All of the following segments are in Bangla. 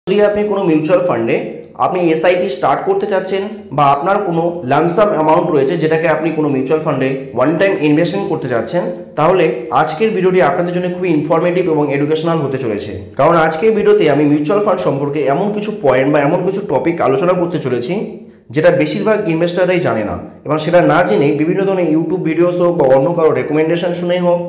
যদি আপনি কোনো মিউচুয়াল ফান্ডে আপনি এসআইপি স্টার্ট করতে চাচ্ছেন বা আপনার কোনো লামসাম অ্যামাউন্ট রয়েছে যেটাকে আপনি কোনো মিউচুয়াল ফান্ডে ওয়ান টাইম ইনভেস্টমেন্ট করতে চাচ্ছেন, তাহলে আজকের ভিডিওটি আপনাদের জন্য খুবই ইনফরমেটিভ এবং এডুকেশনাল হতে চলেছে। কারণ আজকের ভিডিওতে আমি মিউচুয়াল ফান্ড সম্পর্কে এমন কিছু পয়েন্ট বা এমন কিছু টপিক আলোচনা করতে চলেছি যেটা বেশিরভাগ ইনভেস্টাররাই জানে না, এবং সেটা না জেনে বিভিন্ন ধরনের ইউটিউব ভিডিওস হোক বা অন্য কারো রেকমেন্ডেশন শুনেই হোক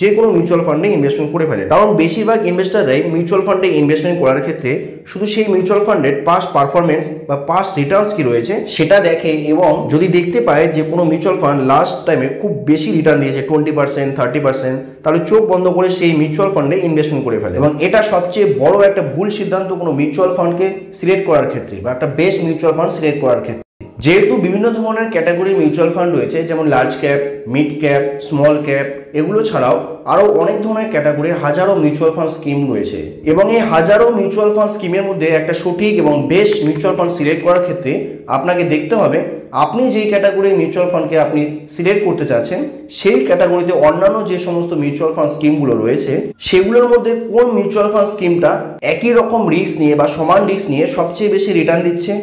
যে কোনো মিউচুয়াল ফান্ডে ইনভেস্টমেন্ট করে ফেলে। কারণ বেশিরভাগ ইনভেস্টাররাই মিউচুয়াল ফান্ডে ইনভেস্টমেন্ট করার ক্ষেত্রে শুধু সেই মিউচুয়াল ফান্ডের পাস্ট পারফরমেন্স বা পাস্ট রিটার্নস কি রয়েছে সেটা দেখে, এবং যদি দেখতে পায় যে কোনো মিউচুয়াল ফান্ড লাস্ট টাইমে খুব বেশি রিটার্ন দিয়েছে 20%, 30%, তাহলে চোখ বন্ধ করে সেই মিউচুয়াল ফান্ডে ইনভেস্টমেন্ট করে ফেলে। এবং এটা সবচেয়ে বড় একটা ভুল সিদ্ধান্ত কোনো মিউচুয়াল ফান্ডকে সিলেক্ট করার ক্ষেত্রে বা একটা বেস্ট মিউচুয়াল ফান্ড সিলেক্ট করার ক্ষেত্রে। যেহেতু বিভিন্ন ধরনের ক্যাটাগরির মিউচুয়াল ফান্ড রয়েছে, যেমন large cap, mid cap, small cap, এগুলো ছাড়াও আরও অনেক ধরনের ক্যাটাগরির হাজারো মিউচুয়াল ফান্ড স্কিম রয়েছে, এবং এই হাজারো মিউচুয়াল ফান্ড স্কিমের মধ্যে একটা সঠিক এবং বেস্ট মিউচুয়াল ফান্ড সিলেক্ট করার ক্ষেত্রে আপনাকে দেখতে হবে আপনি যেই ক্যাটাগরির মিউচুয়াল ফান্ডকে আপনি সিলেক্ট করতে চাচ্ছেন সেই ক্যাটাগরিতে অন্যান্য যে সমস্ত মিউচুয়াল ফান্ড স্কিমগুলো রয়েছে সেগুলোর মধ্যে কোন মিউচুয়াল ফান্ড স্কিমটা একই রকম রিস্ক নিয়ে বা সমান রিস্ক নিয়ে সবচেয়ে বেশি রিটার্ন দিচ্ছে,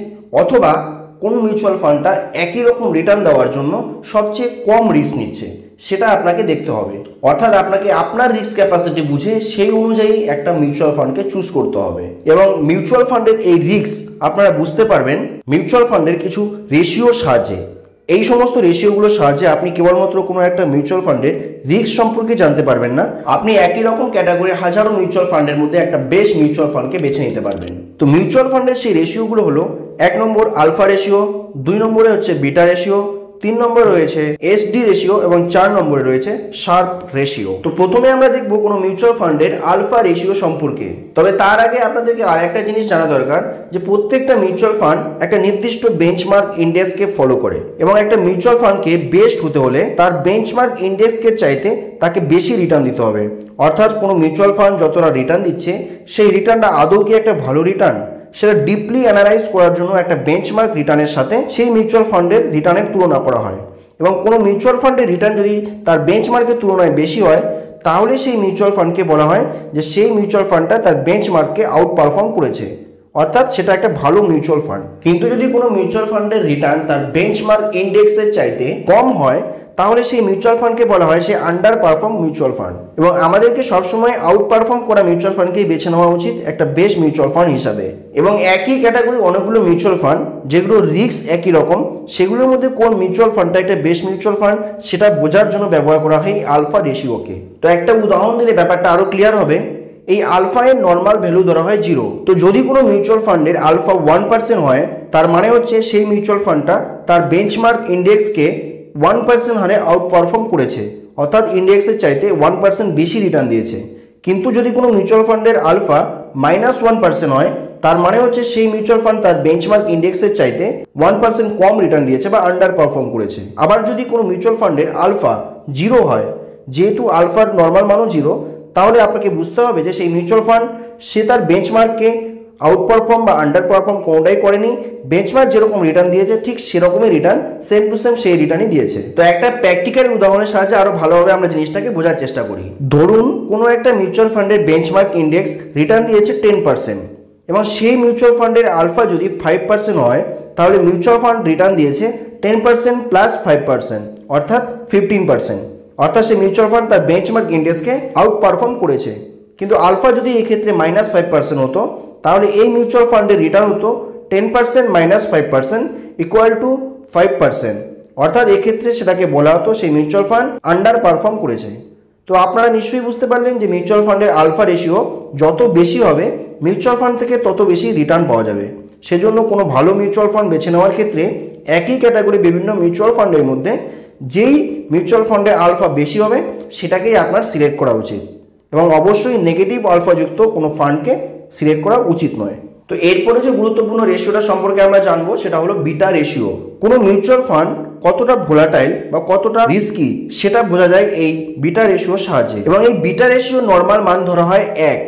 অথবা কোন মিউচুয়াল ফান্ডটা একই রকম রিটার্ন দেওয়ার জন্য সবচেয়ে কম রিস্ক নিচ্ছে, সেটা আপনাকে দেখতে হবে। অর্থাৎ আপনাকে আপনার রিস্ক ক্যাপাসিটি বুঝে সেই অনুযায়ী একটা মিউচুয়াল ফান্ডকে চুজ করতে হবে। এবং মিউচুয়াল ফান্ডের এই রিস্ক আপনারা বুঝতে পারবেন মিউচুয়াল ফান্ডের কিছু রেশিওর সাহায্যে। এই সমস্ত রেশিওগুলোর সাহায্যে আপনি কেবলমাত্র কোনো একটা মিউচুয়াল ফান্ডের রিস্ক সম্পর্কে জানতে পারবেন না, আপনি একই রকম ক্যাটাগরির হাজারো মিউচুয়াল ফান্ডের মধ্যে একটা বেস্ট মিউচুয়াল ফান্ডকে বেছে নিতে পারবেন। তো মিউচুয়াল ফান্ডের সেই রেশিওগুলো হলো: 1 নম্বর আলফা রেশিও, 2 নম্বরে হচ্ছে বিটা রেশিও, 3 নম্বরে রয়েছে এসডি রেশিও এবং 4 নম্বরে রয়েছে শার্প রেশিও। তো প্রথমে আমরা দেখব কোনো মিউচুয়াল ফান্ডের আলফা রেশিও সম্পর্কে। তবে তার আগে আপনাদেরকে আরেকটা জিনিস জানা দরকার যে প্রত্যেকটা মিউচুয়াল ফান্ড একটা নির্দিষ্ট বেঞ্চমার্ক ইন্ডেক্সকে ফলো করে, এবং একটা মিউচুয়াল ফান্ডকে বেস্ট হতে হলে তার বেঞ্চমার্ক ইন্ডেক্সকে চাইতে তাকে বেশি রিটার্ন দিতে হবে। অর্থাৎ কোনো মিউচুয়াল ফান্ড যতটা রিটার্ন দিচ্ছে সেই রিটার্নটা আদৌ কি একটা ভালো রিটার্ন, সেটা ডিপলি অ্যানালাইজ করার জন্য একটা বেঞ্চমার্ক রিটার্নের সাথে সেই মিউচুয়াল ফান্ডের রিটার্নের তুলনা করা হয়। এবং কোনো মিউচুয়াল ফান্ডের রিটার্ন যদি তার বেঞ্চমার্কের তুলনায় বেশি হয় তাহলে সেই মিউচুয়াল ফান্ডকে বলা হয় যে সেই মিউচুয়াল ফান্ডটা তার বেঞ্চমার্ককে আউট পারফর্ম করেছে, অর্থাৎ সেটা একটা ভালো মিউচুয়াল ফান্ড। কিন্তু যদি কোনো মিউচুয়াল ফান্ডের রিটার্ন তার বেঞ্চমার্ক ইন্ডেক্সের চাইতে কম হয় তাহলে সেই মিউচুয়াল ফান্ডকে বলা হয় সে আন্ডার পারফর্ম মিউচুয়াল ফান্ড। এবং আমাদেরকে সবসময় আউট পারফর্ম করা মিউচুয়াল ফান্ডকেই বেছে নেওয়া উচিত একটা বেস্ট মিউচুয়াল ফান্ড হিসাবে। এবং একই ক্যাটাগরি অনেকগুলো মিউচুয়াল ফান্ড যেগুলো রিস্ক একই রকম, সেগুলোর মধ্যে কোন মিউচুয়াল ফান্ডটা একটা বেস্ট মিউচুয়াল ফান্ড সেটা বোঝার জন্য ব্যবহার করা হয় আলফা রেশিওকে। তো একটা উদাহরণ দিলে ব্যাপারটা আরো ক্লিয়ার হবে। এই আলফা এর নর্মাল ভ্যালু ধরা হয় 0। তো যদি কোনো মিউচুয়াল ফান্ডের আলফা 1% হয় তার মানে হচ্ছে সেই মিউচুয়াল ফান্ডটা তার বেঞ্চমার্ক ইন্ডেক্সকে 1% হারে আউট পারফর্ম করেছে, অর্থাৎ ইন্ডেক্সের চাইতে 1% বেশি রিটার্ন দিয়েছে। কিন্তু যদি কোনো মিউচুয়াল ফান্ডের আলফা -1% হয় তার মানে হচ্ছে সেই মিউচুয়াল ফান্ড তার বেঞ্চমার্ক ইন্ডেক্সের চাইতে 1% কম রিটার্ন দিয়েছে বা আন্ডার পারফর্ম করেছে। আবার যদি কোনো মিউচুয়াল ফান্ডের আলফা 0 হয়, যেহেতু আলফার নর্মাল মানও 0, তাহলে আপনাকে বুঝতে হবে যে সেই মিউচুয়াল ফান্ড সে তার বেঞ্চমার্ককে আউট পারফর্ম বা আন্ডার পারফর্ম কোনোটাই করেনি, বেঞ্চমার্ক যেরকম রিটার্ন দিয়েছে ঠিক সেরকমই রিটার্ন সেম টু সেম সেই রিটার্নই দিয়েছে। তো একটা প্র্যাকটিক্যাল উদাহরণের সাহায্যে আরো ভালোভাবে আমরা জিনিসটাকে বোঝার চেষ্টা করি। ধরুন কোনো একটা মিউচুয়াল ফান্ডের বেঞ্চমার্ক ইন্ডেক্স রিটার্ন দিয়েছে 10%, এবং সেই মিউচুয়াল ফান্ডের আলফা যদি 5% হয় তাহলে মিউচুয়াল ফান্ড রিটার্ন দিয়েছে 10% প্লাস 5%, অর্থাৎ 15%। অর্থাৎ সেই মিউচুয়াল ফান্ড তার বেঞ্চমার্ক ইন্ডেক্সকে আউট পারফর্ম করেছে। কিন্তু আলফা যদি এই ক্ষেত্রে -5% হতো তাহলে এই মিউচুয়াল ফান্ডের রিটার্ন হতো 10% - 5% ইকুয়াল টু 5%, অর্থাৎ এক্ষেত্রে সেটাকে বলা হতো সেই মিউচুয়াল ফান্ড আন্ডার পারফর্ম করেছে। তো আপনারা নিশ্চয়ই বুঝতে পারলেন যে মিউচুয়াল ফান্ডের আলফা রেশিও যত বেশি হবে মিউচুয়াল ফান্ড থেকে তত বেশি রিটার্ন পাওয়া যাবে। সেজন্য কোনো ভালো মিউচুয়াল ফান্ড বেছে নেওয়ার ক্ষেত্রে একই ক্যাটাগরি বিভিন্ন মিউচুয়াল ফান্ডের মধ্যে যেই মিউচুয়াল ফান্ডের আলফা বেশি হবে সেটাকেই আপনার সিলেক্ট করা উচিত, এবং অবশ্যই নেগেটিভ আলফাযুক্ত কোনো ফান্ডকে সিলেক্ট করা উচিত নয়। তো এরপরে যে গুরুত্বপূর্ণ রেশিওটা সম্পর্কে আমরা জানবো সেটা হলো বিটা রেশিও। কোনো মিউচুয়াল ফান্ড কতটা ভোলাটাইল বা কতটা রিস্কি সেটা বোঝা যায় এই বিটা রেশিওর সাহায্যে। এবং এই বিটা রেশিও নর্মাল মান ধরা হয় 1,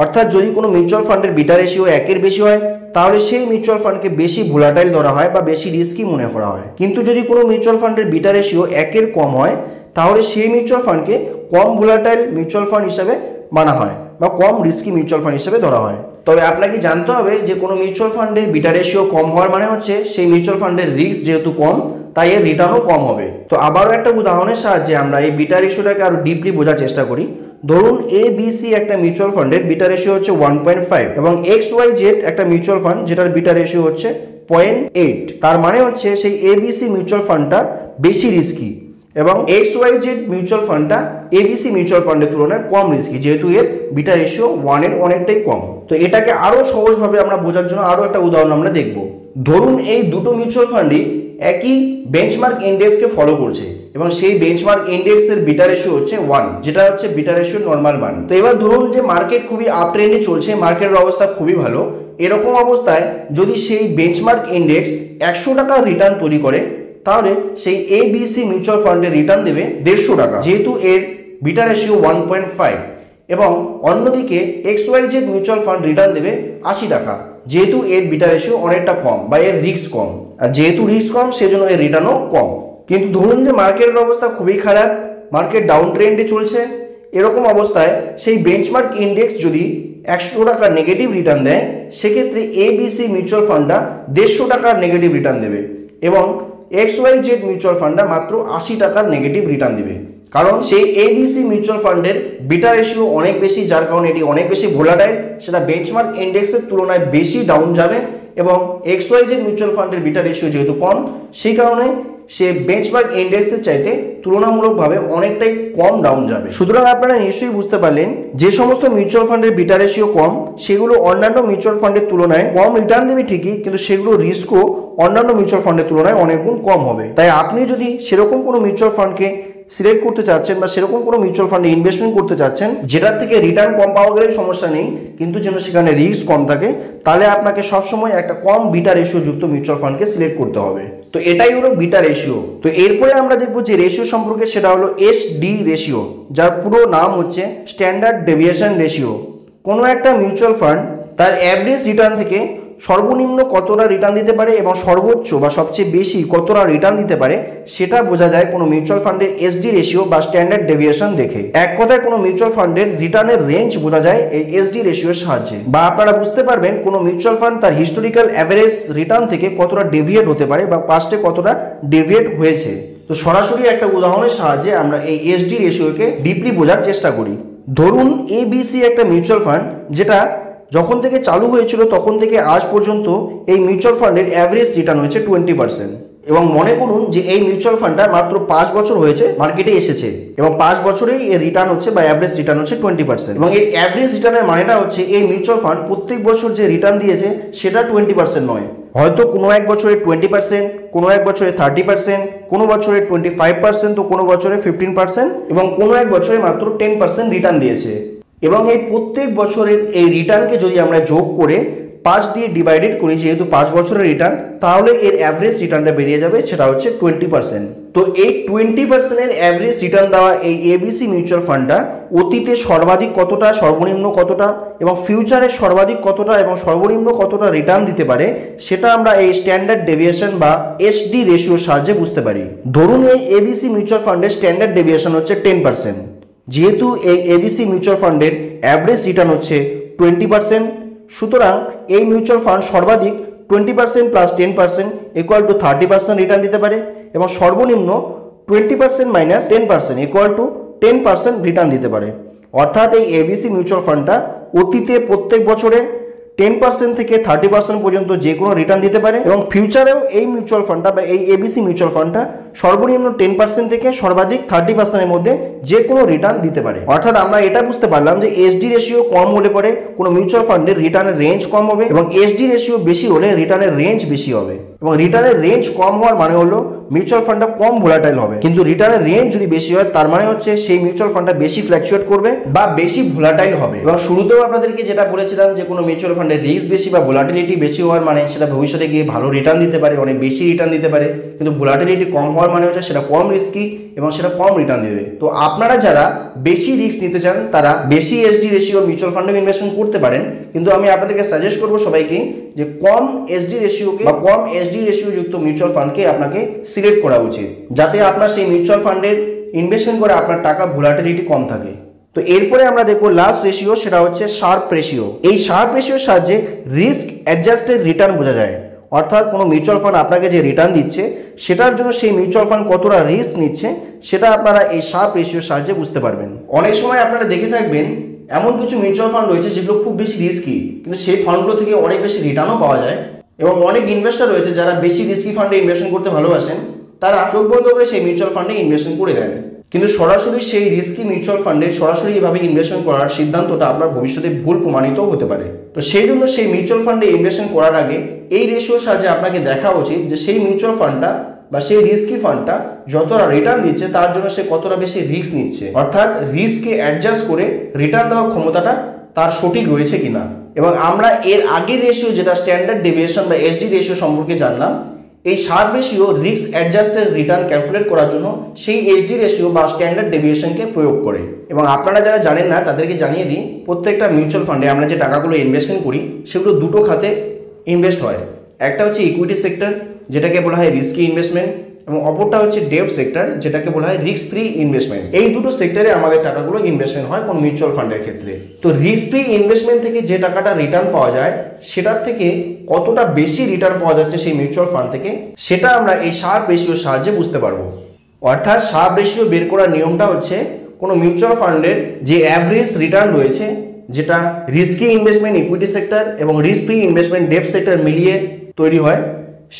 অর্থাৎ যদি কোনো মিউচুয়াল ফান্ডের বিটা রেশিও 1-এর বেশি হয় তাহলে সেই মিউচুয়াল ফান্ডকে বেশি ভোলাটাইল ধরা হয় বা বেশি রিস্কি মনে করা হয়। কিন্তু যদি কোনো মিউচুয়াল ফান্ডের বিটা রেশিও 1-এর কম হয় তাহলে সেই মিউচুয়াল ফান্ডকে কম ভোলাটাইল মিউচুয়াল ফান্ড হিসাবে মানা হয়। বা কম রিস্কি মিউচুয়াল ফান্ড হিসেবে ধরা হয়। তবে আপনাকে জানতে হবে যে কোনো মিউচুয়াল ফান্ডের বিটা রেশিও কম হওয়ার মানে হচ্ছে সেই মিউচুয়াল ফান্ডের রিস্ক যেহেতু কম তাই এর রিটার্নও কম হবে। তো আবারও একটা উদাহরণের সাহায্যে আমরা এই বিটা রেশিওটাকে আরো ডিপলি বোঝার চেষ্টা করি। ধরুন ABC একটা মিউচুয়াল ফান্ডের বিটা রেশিও হচ্ছে 1.5 এবং XYZ একটা মিউচুয়াল ফান্ড যেটার বিটা রেশিও হচ্ছে 0.8। তার মানে হচ্ছে সেই ABC মিউচুয়াল ফান্ডটা বেশি রিস্কি এবং XYZ মিউচুয়াল ফান্ডটা ABC মিউচুয়াল ফান্ডের তুলনায় কম রিস্কি, যেহেতু এর বিটা রেশিও 1 এর অনেকটাই কম। তো এটাকে আরো সহজভাবে আমরা বোঝার জন্য আরো একটা উদাহরণ আমরা দেখব। ধরুন এই দুটো মিউচুয়াল ফান্ডই একই বেঞ্চমার্ক ইন্ডেক্সকে ফলো করছে এবং সেই বেঞ্চমার্ক ইন্ডেক্সের বিটা রেশিও হচ্ছে 1, যেটা হচ্ছে বিটা রেশিও নরমাল মান। তো এবার ধরুন যে মার্কেট খুবই আপ ট্রেন্ডে চলছে, মার্কেটের অবস্থা খুবই ভালো। এরকম অবস্থায় যদি সেই বেঞ্চমার্ক ইন্ডেক্স 100 টাকার রিটার্ন তৈরি করে তাহলে সেই ABC মিউচুয়াল ফান্ডের রিটার্ন দেবে 150 টাকা, যেহেতু এর বিটা রেশিও 1.5। এবং অন্যদিকে XYZ মিউচুয়াল ফান্ড রিটার্ন দেবে 80 টাকা, যেহেতু এর বিটা রেশিও অনেকটা কম বা এর রিস্ক কম, আর যেহেতু রিস্ক কম সেজন্য এর রিটার্নও কম। কিন্তু ধরুন যে মার্কেটের অবস্থা খুবই খারাপ, মার্কেট ডাউন ট্রেন্ডে চলছে, এরকম অবস্থায় সেই বেঞ্চমার্ক ইন্ডেক্স যদি 100 টাকার নেগেটিভ রিটার্ন দেয় সেক্ষেত্রে ABC মিউচুয়াল ফান্ডটা 150 টাকার নেগেটিভ রিটার্ন দেবে এবং XYZ মিউচুয়াল ফান্ডটা মাত্র 80 টাকার নেগেটিভ রিটার্ন দেবে। কারণ সেই ABC মিউচুয়াল ফান্ডের বিটা রেশিও অনেক বেশি, যার কারণে এটি অনেক বেশি ভোলাটাইল, সেটা বেঞ্চমার্ক ইন্ডেক্সের তুলনায় বেশি ডাউন যাবে। এবং XYZ মিউচুয়াল ফান্ডের বিটা রেশিও যেহেতু কম সেই কারণে সে বেঞ্চমার্ক ইন্ডেক্সের চাইতে তুলনামূলকভাবে অনেকটাই কম ডাউন যাবে। সুতরাং আপনারা নিশ্চয়ই বুঝতে পারলেন যে সমস্ত মিউচুয়াল ফান্ডের বিটা রেশিও কম সেগুলো অন্যান্য মিউচুয়াল ফান্ডের তুলনায় কম রিটার্ন দেবে ঠিকই, কিন্তু সেগুলো রিস্কও অন্যান্য মিউচুয়াল ফান্ডের তুলনায় অনেক গুণ কম হবে। তাই আপনি যদি সেরকম কোনো মিউচুয়াল ফান্ডকে সিলেক্ট করতে চাচ্ছেন বা সেরকম কোনো মিউচুয়াল ফান্ডে ইনভেস্টমেন্ট করতে চাচ্ছেন যেটার থেকে রিটার্ন কম পাওয়া গেলে সমস্যা নেই কিন্তু যেন সেখানে রিস্ক কম থাকে, তাহলে আপনাকে সবসময় একটা কম বিটা রেশিও যুক্ত মিউচুয়াল ফান্ডকে সিলেক্ট করতে হবে। তো এটাই হলো বিটা রেশিও। তো এরপরে আমরা দেখবো যে রেশিও সম্পর্কে, সেটা হলো SD রেশিও, যার পুরো নাম হচ্ছে স্ট্যান্ডার্ড ডেভিয়েশন রেশিও। কোনো একটা মিউচুয়াল ফান্ড তার অ্যাভারেজ রিটার্ন থেকে সর্বনিম্ন কতটা রিটার্ন দিতে পারে এবং সর্বোচ্চ বা সবচেয়ে বেশি কতটা রিটার্ন দিতে পারে সেটা বোঝা যায় কোনো মিউচুয়াল ফান্ডের SD রেশিও বা স্ট্যান্ডার্ড ডেভিয়েশন দেখে। এক কথায় কোনো মিউচুয়াল ফান্ডের রিটার্নের রেঞ্জ বোঝা যায় এই SD রেশিওর সাহায্যে। বা আপনারা বুঝতে পারবেন কোনো মিউচুয়াল ফান্ড তার হিস্টোরিক্যাল অ্যাভারেজ রিটার্ন থেকে কতটা ডেভিয়েট হতে পারে বা পাস্টে কতটা ডেভিয়েট হয়েছে। তো সরাসরি একটা উদাহরণের সাহায্যে আমরা এই SD রেশিওকে ডিপলি বোঝার চেষ্টা করি। ধরুন ABC একটা মিউচুয়াল ফান্ড যেটা যখন থেকে চালু হয়েছিল তখন থেকে আজ পর্যন্ত এই মিউচুয়াল ফান্ডের অ্যাভারেজ রিটার্ন হয়েছে 20%। এবং মনে করুন যে এই মিউচুয়াল ফান্ডটা মাত্র 5 বছর হয়েছে মার্কেটে এসেছে এবং 5 বছরেই এর রিটার্ন হচ্ছে বা অ্যাভারেজ রিটার্ন হচ্ছে 20%। এবং এই অ্যাভারেজ রিটার্নের মানেটা হচ্ছে এই মিউচুয়াল ফান্ড প্রত্যেক বছর যে রিটার্ন দিয়েছে সেটা 20% নয়, হয়তো কোনো এক বছরে 20%, কোনো এক বছরে 30%, কোনো বছরে 25%, তো কোনো বছরে 15% এবং কোনো এক বছরে মাত্র 10% রিটার্ন দিয়েছে। এবং এই প্রত্যেক বছরের এই রিটার্নকে যদি আমরা যোগ করে 5 দিয়ে ডিভাইডেড করি, যেহেতু 5 বছরের রিটার্ন, তাহলে এর অ্যাভারেজ রিটার্নটা বেরিয়ে যাবে, সেটা হচ্ছে 20%। তো এই 20% এর অ্যাভারেজ রিটার্ন দেওয়া এই ABC মিউচুয়াল ফান্ডটা অতীতে সর্বাধিক কতটা, সর্বনিম্ন কতটা এবং ফিউচারে সর্বাধিক কতটা এবং সর্বনিম্ন কতটা রিটার্ন দিতে পারে সেটা আমরা এই স্ট্যান্ডার্ড ডেভিয়েশন বা SD রেশিওর সাহায্যে বুঝতে পারি। ধরুন এই ABC মিউচুয়াল ফান্ডের স্ট্যান্ডার্ড ডেভিয়েশন হচ্ছে 10%, যেহেতু এই ABC মিউচুয়াল ফান্ডের অ্যাভারেজ রিটার্ন হচ্ছে 20%, সুতরাং এই মিউচুয়াল ফান্ড সর্বাধিক 20% প্লাস 10% ইকুয়াল টু 30% রিটার্ন দিতে পারে এবং সর্বনিম্ন 20% মাইনাস 10% ইকুয়াল টু 10% রিটার্ন দিতে পারে। অর্থাৎ এই ABC মিউচুয়াল ফান্ডটা অতীতে প্রত্যেক বছরে 10% থেকে 30% পর্যন্ত যে কোনো রিটার্ন দিতে পারে এবং ফিউচারেও এই মিউচুয়াল ফান্ডটা বা এই ABC মিউচুয়াল ফান্ডটা সর্বনিম্ন 10% থেকে সর্বাধিক 30% এর মধ্যে যে কোনো রিটার্ন দিতে পারে। অর্থাৎ আমরা এটা বুঝতে পারলাম যে SD রেশিও কম হলে পরে কোনো মিউচুয়াল ফান্ডের রিটার্নের রেঞ্জ কম হবে এবং SD রেশিও বেশি হলে রিটার্নের রেঞ্জ বেশি হবে। এবং রিটার্নের রেঞ্জ কম হওয়ার মানে হলো মিউচুয়াল ফান্ডটা কম ভোলাটাইল হবে, কিন্তু রিটার্নের রেঞ্জ যদি বেশি হয় তার মানে হচ্ছে সেই মিউচুয়াল ফান্ডটা বেশি ফ্ল্যাকচুয়েট করবে বা বেশি ভোলাটাইল হবে। এবং শুরুতেও আপনাদেরকে যেটা বলেছিলাম যে কোনো মিউচুয়াল ফান্ডের রিস্ক বেশি বা ভোলাটিলিটি বেশি হওয়ার মানে সেটা ভবিষ্যতে গিয়ে ভালো রিটার্ন দিতে পারে, অনেক বেশি রিটার্ন দিতে পারে, কিন্তু ভোলাটিলিটি কম হওয়ার মানে হচ্ছে সেটা কম রিস্কি এবং সেটা কম রিটার্ন দেবে। তো আপনারা যারা বেশি রিস্ক নিতে চান তারা বেশি SD রেশিও মিউচুয়াল ফান্ডে ইনভেস্টমেন্ট করতে পারেন, কিন্তু আমি আপনাদেরকে সাজেস্ট করবো সবাইকে যে কম SD রেশিওকে বা কম SD রেশিও যুক্ত মিউচুয়াল ফান্ডকে আপনাকে সিলেক্ট করা উচিত, যাতে আপনার সেই মিউচুয়াল ফান্ডের ইনভেস্টমেন্ট করে আপনার টাকা ভোলাটিলিটি কম থাকে। তো এরপরে আমরা দেখবো লাস্ট রেশিও, সেটা হচ্ছে শার্প রেশিও। এই শার্প রেশিওর সাহায্যে রিস্ক অ্যাডজাস্টেড রিটার্ন বোঝা যায়, অর্থাৎ কোনো মিউচুয়াল ফান্ড আপনাকে যে রিটার্ন দিচ্ছে সেটার জন্য সেই মিউচুয়াল ফান্ড কতটা রিস্ক নিচ্ছে সেটা আপনারা এই শার্প রেশিওর সাহায্যে বুঝতে পারবেন। অনেক সময় আপনারা দেখে থাকবেন এমন কিছু মিউচুয়াল ফান্ড রয়েছে যেগুলো খুব বেশি রিস্কি, কিন্তু সেই ফান্ডগুলো থেকে অনেক বেশি রিটার্নও পাওয়া যায়। এবং অনেক ইনভেস্টর রয়েছে যারা বেশি রিস্কি ফান্ডে ইনভেস্টমেন্ট করতে ভালোবাসেন, তারা চোখ বন্ধ করে সেই মিউচুয়াল ফান্ডে ইনভেস্টমেন্ট করে দেন। কিন্তু সরাসরি সেই রিস্কি মিউচুয়াল ফান্ডে সরাসরি এভাবে ইনভেস্টমেন্ট করার সিদ্ধান্তটা আপনার ভবিষ্যতে ভুল প্রমাণিত হতে পারে। তো সেই জন্য সেই মিউচুয়াল ফান্ডে ইনভেস্টমেন্ট করার আগে এই রেশিওর সাহায্যে আপনাকে দেখা উচিত যে সেই মিউচুয়াল ফান্ডটা বা সেই রিস্কি ফান্ডটা যতটা রিটার্ন দিচ্ছে তার জন্য সে কতটা বেশি রিস্ক নিচ্ছে, অর্থাৎ রিস্ককে অ্যাডজাস্ট করে রিটার্ন দেওয়ার ক্ষমতাটা তার সঠিক রয়েছে কিনা। এবং আমরা এর আগের রেশিও যেটা স্ট্যান্ডার্ড ডেভিয়েশন বা এসডি রেশিও সম্পর্কে জানলাম, এই sharp ratio risk adjusted return calculate করার জন্য সেই এসডি রেশিও বা স্ট্যান্ডার্ড ডেভিয়েশনকে প্রয়োগ করে। এবং আপনারা যারা জানেন না তাদেরকে জানিয়ে দিই, প্রত্যেকটা মিউচুয়াল ফান্ডে আমরা যে টাকাগুলো ইনভেস্টমেন্ট করি সেগুলো দুটো খাতে ইনভেস্ট হয়। একটা হচ্ছে ইকুইটি সেক্টর, যেটাকে বলা হয় রিস্কি ইনভেস্টমেন্ট, এবং অপরটা হচ্ছে ডেট সেক্টর, যেটাকে বলা হয় রিস্ক ফ্রি ইনভেস্টমেন্ট। এই দুটো সেক্টরে আমাদের টাকাগুলো ইনভেস্টমেন্ট হয় কোন মিউচুয়াল ফান্ডের ক্ষেত্রে। তো রিস্ক ফ্রি ইনভেস্টমেন্ট থেকে যে টাকাটা রিটার্ন পাওয়া যায় সেটার থেকে কতটা বেশি রিটার্ন পাওয়া যাচ্ছে সেই মিউচুয়াল ফান্ড থেকে, সেটা আমরা এই শার্প রেশিওর সাহায্যে বুঝতে পারবো। অর্থাৎ শার্প রেশিও বের করার নিয়মটা হচ্ছে কোনো মিউচুয়াল ফান্ডের যে অ্যাভারেজ রিটার্ন রয়েছে, যেটা রিস্কি ইনভেস্টমেন্ট ইকুইটি সেক্টর এবং risk free investment debt sector মিলিয়ে তৈরি হয়,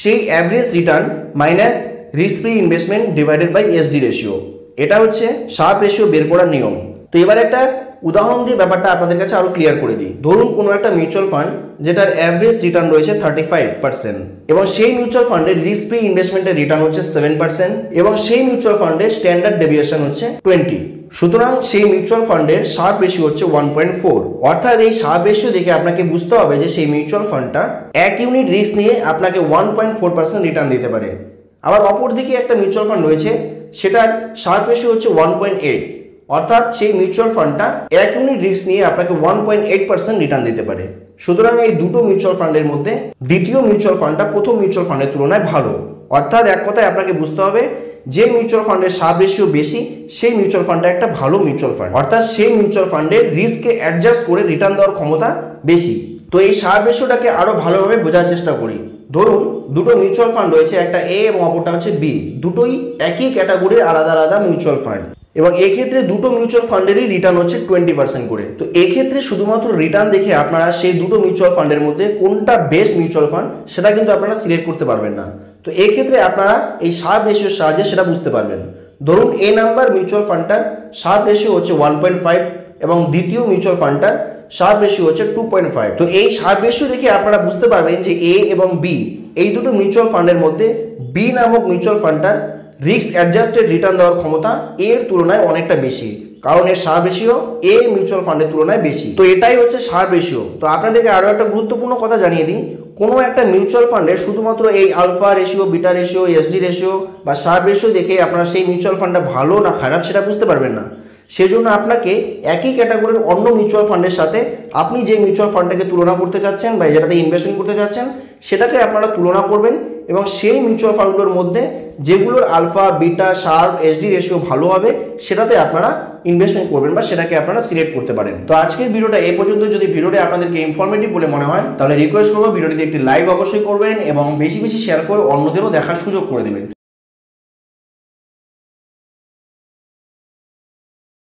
সেই average return minus risk free investment divided by SD ratio. এটা হচ্ছে শার্প রেশিও বের করার নিয়ম। তো এবার একটা উদাহরণ দিয়ে ব্যাপারটা আপনাদের কাছে আরো ক্লিয়ার করে দিই। ধরুন কোনো একটা মিউচুয়াল ফান্ড যেটার অ্যাভারেজ রিটার্ন রয়েছে 35% এবং সেই মিউচুয়াল ফান্ডের রিস্ক ফ্রি ইনভেস্টমেন্টের রিটার্ন হচ্ছে 7% এবং সেই মিউচুয়াল ফান্ডের স্ট্যান্ডার্ড ডেভিয়েশন হচ্ছে 20। সুতরাং সেই মিউচুয়াল ফান্ডের শার্প রেশিও হচ্ছে 1.4। অর্থাৎ এই শার্প রেশিও দেখে আপনাকে বুঝতে হবে যে সেই মিউচুয়াল ফান্ডটা 1 ইউনিট রিস্ক নিয়ে আপনাকে 1.4% রিটার্ন দিতে পারে। আবার অপরদিকে একটা মিউচুয়াল ফান্ড রয়েছে, সেটার শার্প রেশিও হচ্ছে 1.8, অর্থাৎ সেই মিউচুয়াল ফান্ডটা 1 ইউনিট রিস্ক নিয়ে আপনাকে 1.8% রিটার্ন দিতে পারে। সুতরাং এই দুটো মিউচুয়াল ফান্ডের মধ্যে দ্বিতীয় মিউচুয়াল ফান্ডটা প্রথম মিউচুয়াল ফান্ডের তুলনায় ভালো। অর্থাৎ এক কথায় আপনাকে বুঝতে হবে যে মিউচুয়াল ফান্ডের শার্প রেশিও বেশি সেই মিউচুয়াল ফান্ডটা একটা ভালো মিউচুয়াল ফান্ড, অর্থাৎ সেই মিউচুয়াল ফান্ডের রিস্ককে অ্যাডজাস্ট করে রিটার্ন দেওয়ার ক্ষমতা বেশি। তো এই শার্প রেশিওটাকে আরো ভালোভাবে বোঝার চেষ্টা করি। ধরুন দুটো মিউচুয়াল ফান্ড রয়েছে, একটা এ এবং অপরটা হচ্ছে বি, দুটোই একই ক্যাটাগরির আলাদা আলাদা মিউচুয়াল ফান্ড এবং এক্ষেত্রে দুটো মিউচুয়াল ফান্ডেরই রিটার্ন হচ্ছে 20% করে। তো এক্ষেত্রে শুধুমাত্র রিটার্ন দেখে আপনারা সেই দুটো মিউচুয়াল ফান্ডের মধ্যে কোনটা বেস্ট মিউচুয়াল ফান্ড সেটা কিন্তু আপনারা সিলেক্ট করতে পারবেন না। তো এক্ষেত্রে আপনারা এই শার্প রেশিওর সাহায্যে সেটা বুঝতে পারবেন। ধরুন এ নাম্বার মিউচুয়াল ফান্ডটার শার্প রেশিও হচ্ছে 1.5 এবং দ্বিতীয় মিউচুয়াল ফান্ডটার শার্প রেশিও হচ্ছে 2.5। তো এই শার্প রেশিও দেখে আপনারা বুঝতে পারবেন যে এ এবং বি এই দুটো মিউচুয়াল ফান্ডের মধ্যে বি নামক মিউচুয়াল ফান্ডটার রিস্ক অ্যাডজাস্টেড রিটার্ন দেওয়ার ক্ষমতা এর তুলনায় অনেকটা বেশি, কারণ এর শার্প রেশিও এ মিউচুয়াল ফান্ডের তুলনায় বেশি। তো এটাই হচ্ছে শার্প রেশিও। তো আপনাদেরকে আরো একটা গুরুত্বপূর্ণ কথা জানিয়ে দিই, কোনো একটা মিউচুয়াল ফান্ডের শুধুমাত্র এই alpha ratio, beta ratio, SD ratio বা শার্প রেশিও দেখে আপনারা সেই মিউচুয়াল ফান্ডটা ভালো না খারাপ সেটা বুঝতে পারবেন না। সেজন্য আপনাকে একই ক্যাটাগরির অন্য মিউচুয়াল ফান্ডের সাথে আপনি যে মিউচুয়াল ফান্ডটাকে তুলনা করতে চাচ্ছেন বা যেটাতে ইনভেস্টমেন্ট করতে চাচ্ছেন সেটাকে আপনারা তুলনা করবেন এবং সেই মিউচুয়াল ফান্ডগুলোর মধ্যে যেগুলোর alpha, beta, Sharpe, SD ratio ভালো হবে সেটাতে আপনারা ইনভেস্টমেন্ট করবেন বা সেটাকে আপনারা সিলেক্ট করতে পারেন। তো আজকের ভিডিওটা এই পর্যন্ত। যদি ভিডিওটা আপনাদেরকে ইনফরমেটিভ বলে মনে হয় তাহলে রিকোয়েস্ট করবো ভিডিওটিতে একটি লাইক অবশ্যই করবেন এবং বেশি বেশি শেয়ার করে অন্যদেরও দেখার সুযোগ করে দেবেন।